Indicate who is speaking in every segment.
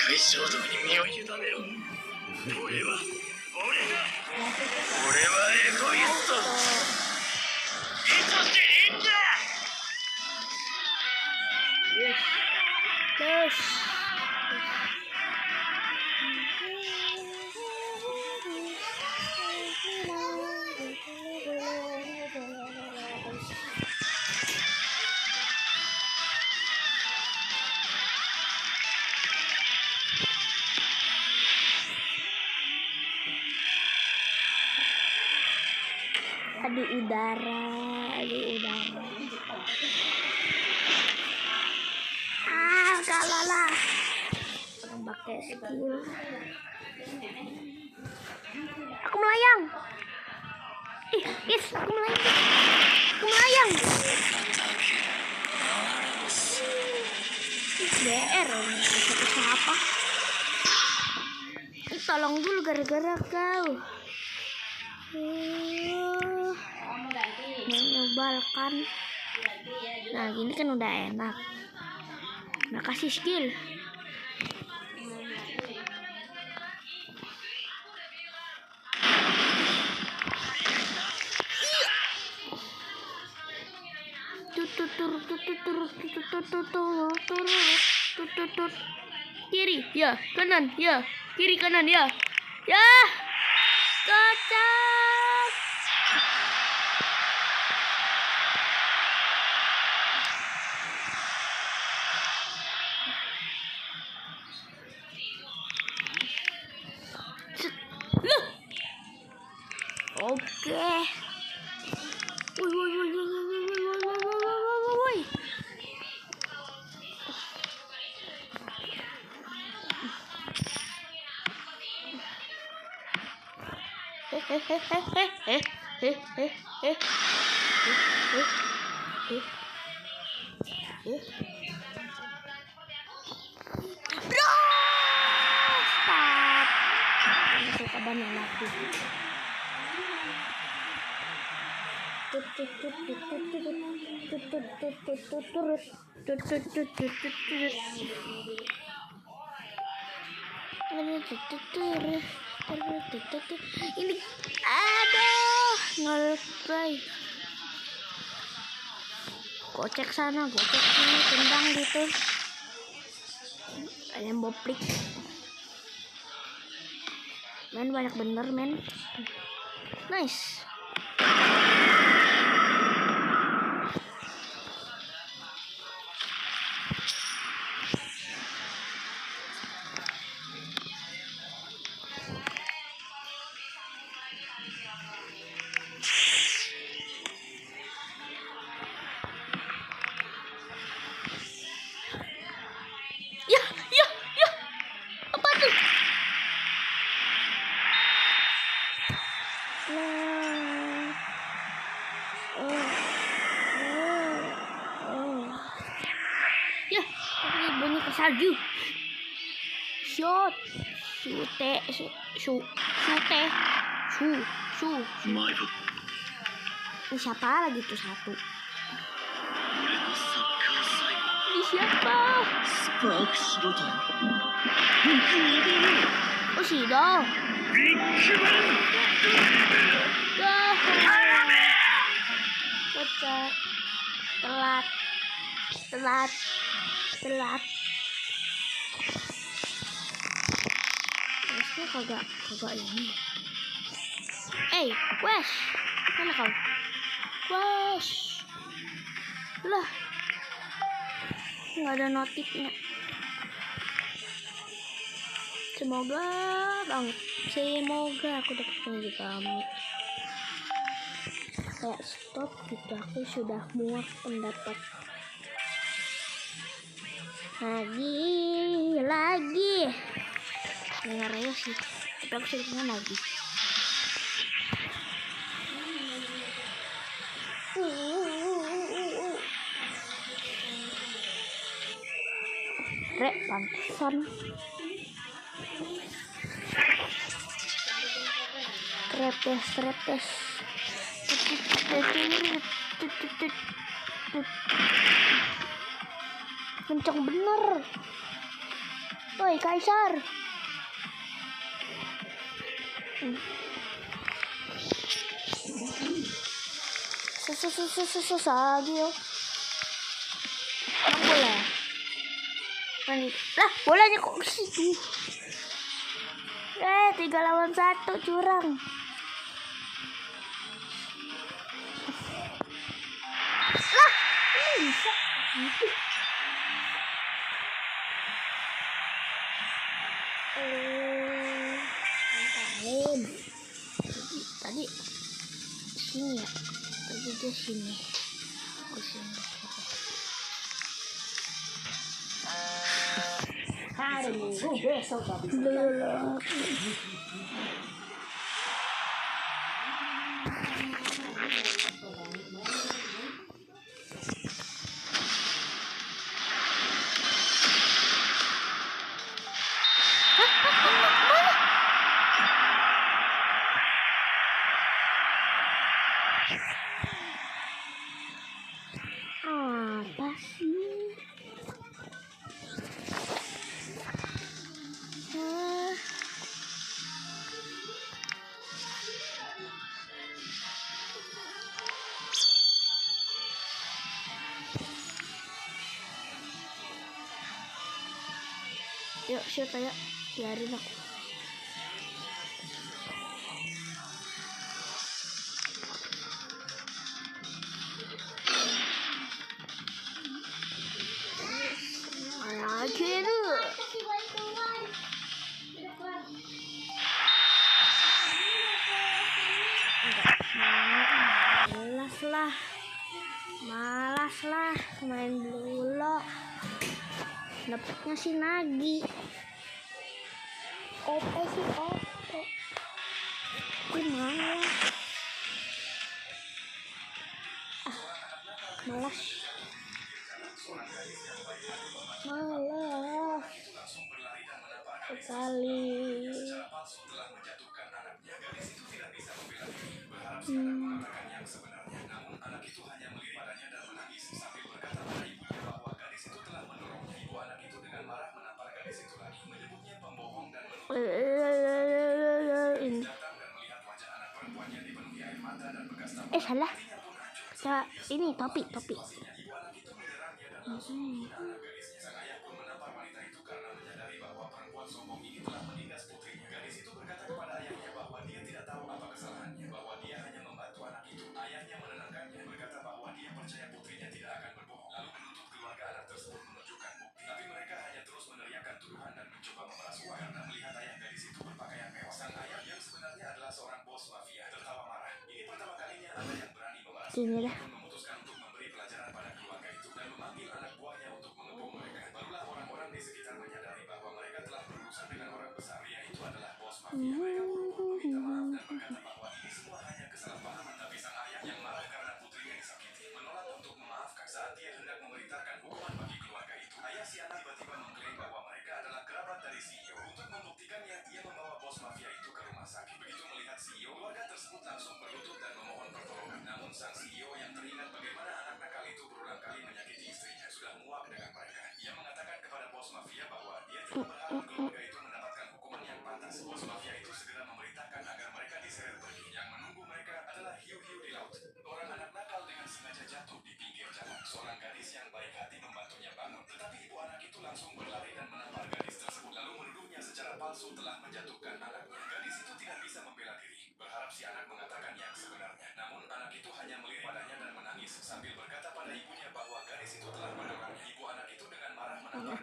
Speaker 1: 界衝動に身を委ねろ。俺はエゴイスト。意図していいんだ。
Speaker 2: よし。Adu udara. Kalah lah. Orang pakai skill. Aku melayang. Guys, aku melayang. BR siapa? Tolong dulu gara-gara kau. Menyebalkan. Nah, gini kan udah enak. Nah, kasih skill. Kiri, ya, kanan, ya, kiri, kanan, ya, ya, kocak. Oke. Woi. Bro, stop. Suka banyak aku. Ini aduh ngeplay. Gocek sana, gocek sini, tendang gitu. Ayam boplik. Men banyak bener men. Nice. Ya. Apa tuh? Ya, pakai bunyi ke salju. Shot. Ini siapa lagi tuh satu? Ini siapa? Oh, Shido. Kocak. Telat. Terusnya kagak ini. Wes. Mana kau? Wes. Lah. Nggak ada notifnya. Semoga aku dapat kunci kami. Kayak stop gitu, aku sudah muak pendapat. Lagi. Dengar ya sih, tapi aku sering lagi. Pantesan. Trepes. Kencang bener. Woi, Kaisar. Sagio. Bola. Lah, bolanya kok ke situ? 3 lawan 1 curang. Lah, ini bisa gitu. Tadi sini ya. Tadi dia sini. Aku sini.
Speaker 3: Hari Minggu besok tapi
Speaker 2: Apa sih? Yuk, shoot aja. Biarin aku. Akhirnya. Malas lah main dulu. Dapatnya si Nagi. Opo sih opo. Gimana? Malas. Sekali. Salah. Ini topi. Sini dah.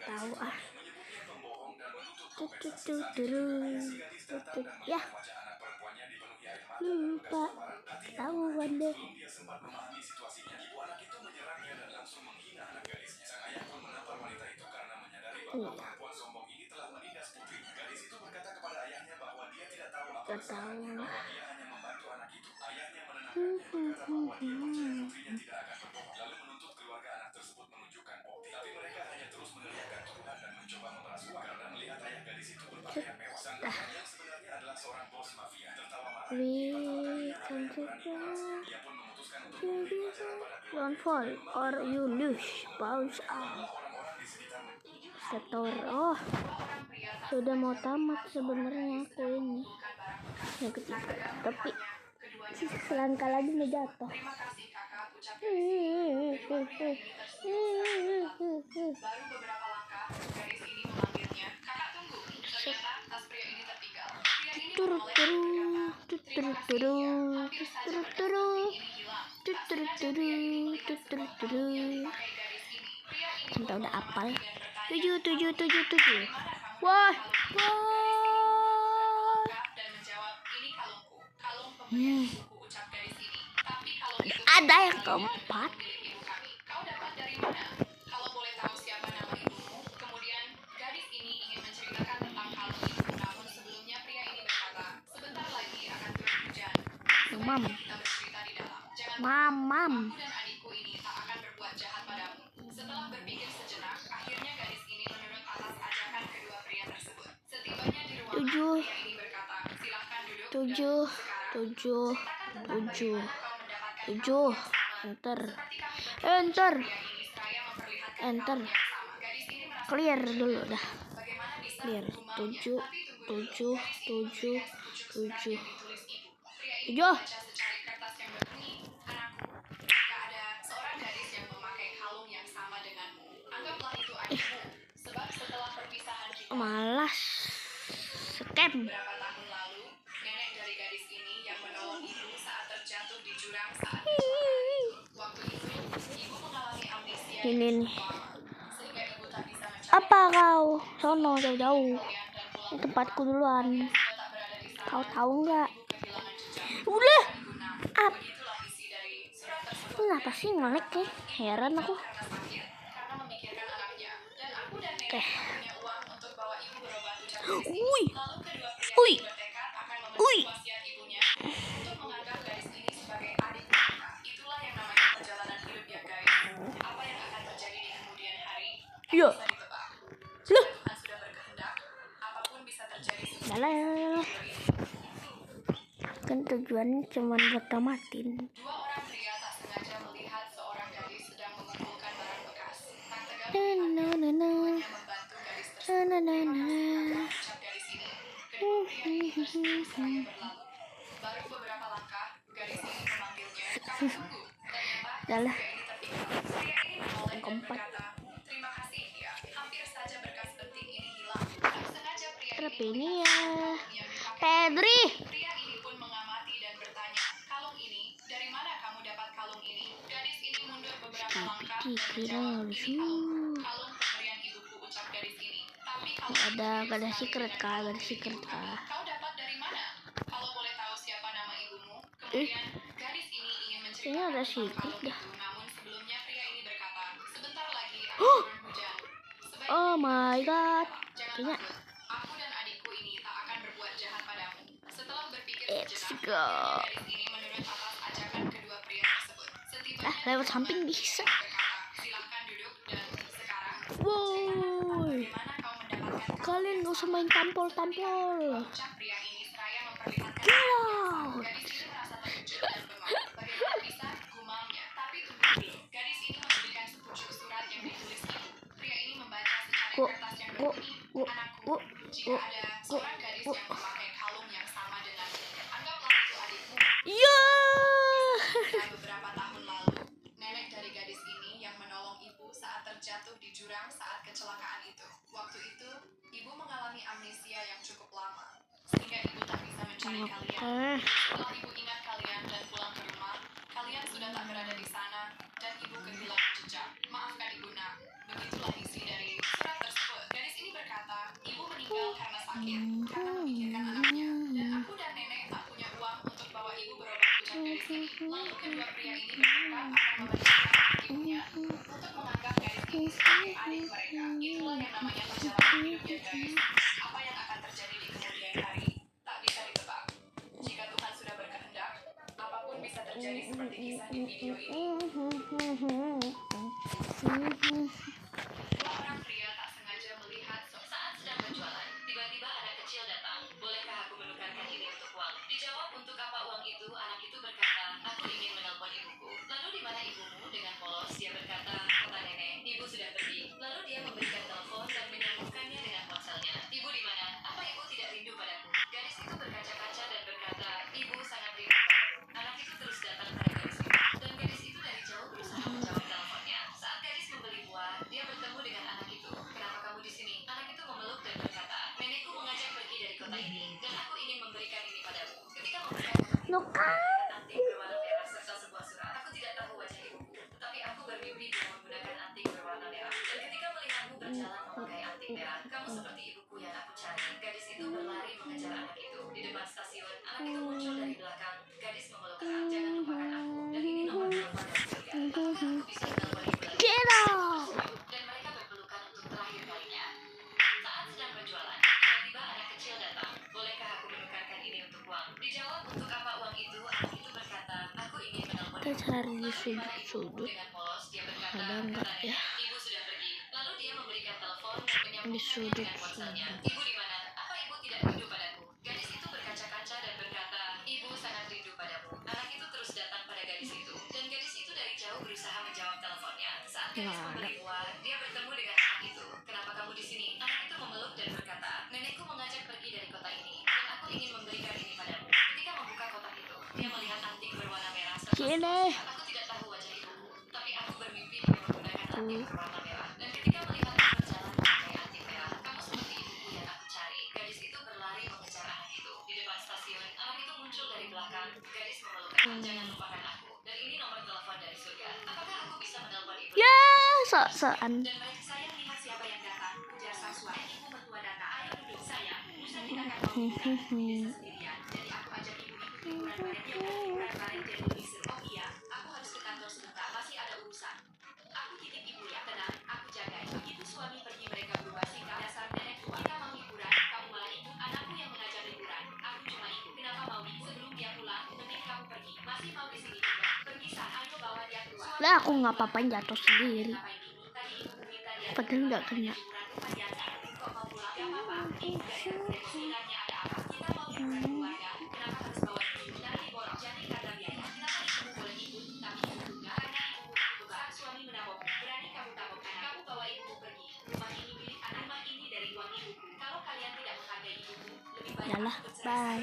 Speaker 2: Tahu ah. Ya. Lupa. Tahuan deh. We don't fall or you lose. Bounce out. setor. Oh, sudah mau tamat sebenarnya aku ini yang ketiga, tapi selangkah lagi mau jatuh. Cinta udah apal. 7. Wah. Ada yang keempat. Mamam. Tujuh. Enter. Clear dulu dah. Clear. 7. Malas scam. Ini nih. Apa kau? Sono jauh-jauh. Ini tempatku duluan. Kau tahu nggak? Udah. Kenapa sih ngelek ya? Heran aku. Oke. Uy. Iya. Loh. Kan tujuannya cuma buat tamatin. Dalah. Keempat. Tapi ini ya Pedri. Ada secret kah? Kayaknya ada secret dah. Oh my god. Kayaknya. Let's go. Lewat samping bisa. Wow. Kalian gak usah main tampol. Beberapa tahun lalu, nenek dari gadis ini yang menolong ibu saat terjatuh di jurang saat kecelakaan itu. Waktu itu, ibu mengalami amnesia yang cukup lama, sehingga ibu tak bisa mencari kalian. Setelah ibu ingat kalian dan pulang ke rumah, kalian sudah tak berada di sana, dan ibu kehilangan jejak. Maafkan ibu nak. Begitulah isi dari surat tersebut. Gadis ini berkata, ibu meninggal karena sakit, karena memikirkan anaknya, dan aku dan nenek tak punya uang untuk bawa ibu berobat. Gadis ini. Lalu kedua pria ini berkata akan memberikan ibunya untuk menganggap gadis ini sebagai adik mereka. Itulah yang namanya perjalanan hidupnya guys. Apa yang akan terjadi di kemudian hari tak bisa ditebak. Jika Tuhan sudah berkehendak, apapun bisa terjadi seperti kisah di video ini. Dua orang pria tak sengaja melihat saat sedang berjualan, tiba-tiba anak kecil datang. Bolehkah aku menukarkan ini untuk uang? Dijawab, untuk apa uang itu? Anak itu berkata, aku ingin menelpon ibuku. Lalu di mana ibumu? Dengan polos dia berkata, kata nenek, ibu sudah pergi. Lalu dia memberikan telepon dan bermimpi dia menggunakan anting berwarna merah. Dan ketika melihatmu berjalan memakai anting merah, kamu seperti ibuku yang aku cari. Gadis itu berlari mengejar anak itu. Di depan stasiun, anak itu muncul dari belakang. Gadis memeluk erat, jangan lupakan aku. Dan ini nomor telepon dari surga. Apakah aku bisa menelepon ibu lagi? Dan mereka berpelukan untuk terakhir kalinya. Saat sedang berjualan, tiba-tiba anak kecil datang. Bolehkah aku menukarkan ini untuk uang? Dijawab, untuk apa uang itu? Anak itu berkata, aku ingin menelpon
Speaker 4: Kita
Speaker 2: ibu.
Speaker 4: cari
Speaker 2: Lalu
Speaker 4: di
Speaker 2: di mana ibu?
Speaker 4: sudut.
Speaker 2: Dengan polos dia berkata,
Speaker 4: Ada enggak
Speaker 2: kata
Speaker 4: ya?
Speaker 2: nenek, ibu sudah pergi. Lalu dia memberikan telepon dan menyambungkannya dengan ponselnya. Ibu di mana? Apa ibu tidak rindu padaku? Gadis itu berkaca-kaca dan berkata, ibu sangat rindu padamu. Anak itu terus datang pada gadis itu. Dan gadis itu dari jauh berusaha menjawab teleponnya. Saat gadis memberi uang, dia bertemu dengan anak itu. Kenapa kamu di sini? Anak itu memeluk dan berkata, nenekku mengajak pergi dari kota ini. Dan aku ingin memberikan ini padamu. Ketika membuka kotak itu, dia melihat anting berwarna merah.
Speaker 4: Cile.
Speaker 2: Aku tidak tahu wajah ibuku, tapi aku bermimpi dia menggunakan anting berwarna merah. Dan ketika melihatmu berjalan memakai anting merah, kamu seperti ibuku yang aku cari. Gadis itu berlari mengejar anak itu. Di depan stasiun, anak itu muncul dari belakang. Gadis memeluk erat, jangan lupakan aku. Dan ini nomor telepon dari surga. Apakah aku bisa menelpon ibu?
Speaker 4: Ya, sok-sokan.
Speaker 2: Dan mereka, saya lihat siapa yang datang. Ujar Saswa, ibu mertua Data. Ayo duduk sayang. Musa tidak akan mau liburan di desa sendirian. Jadi aku ajak ibu ikut liburan bareng. Ya udah liburan bareng jadi lebih seru. Oh iya, aku harus ke kantor sebentar. Masih ada urusan. Aku titip ibu ya. Tenang, aku jagain. Begitu suami pergi mereka berubah sikap. Dasar nenek tua. Kita mau liburan. Kamu malah ikut. Anakku yang mengajak liburan. Aku cuma ikut. Kenapa mau nih? Sebelum dia pulang, mending kamu pergi. Masih mau di sini juga. Pergi sana. Ayo bawa dia keluar.
Speaker 4: Lah aku nggak apa-apain jatuh sendiri. Padahal nggak kena. Yalah, bye.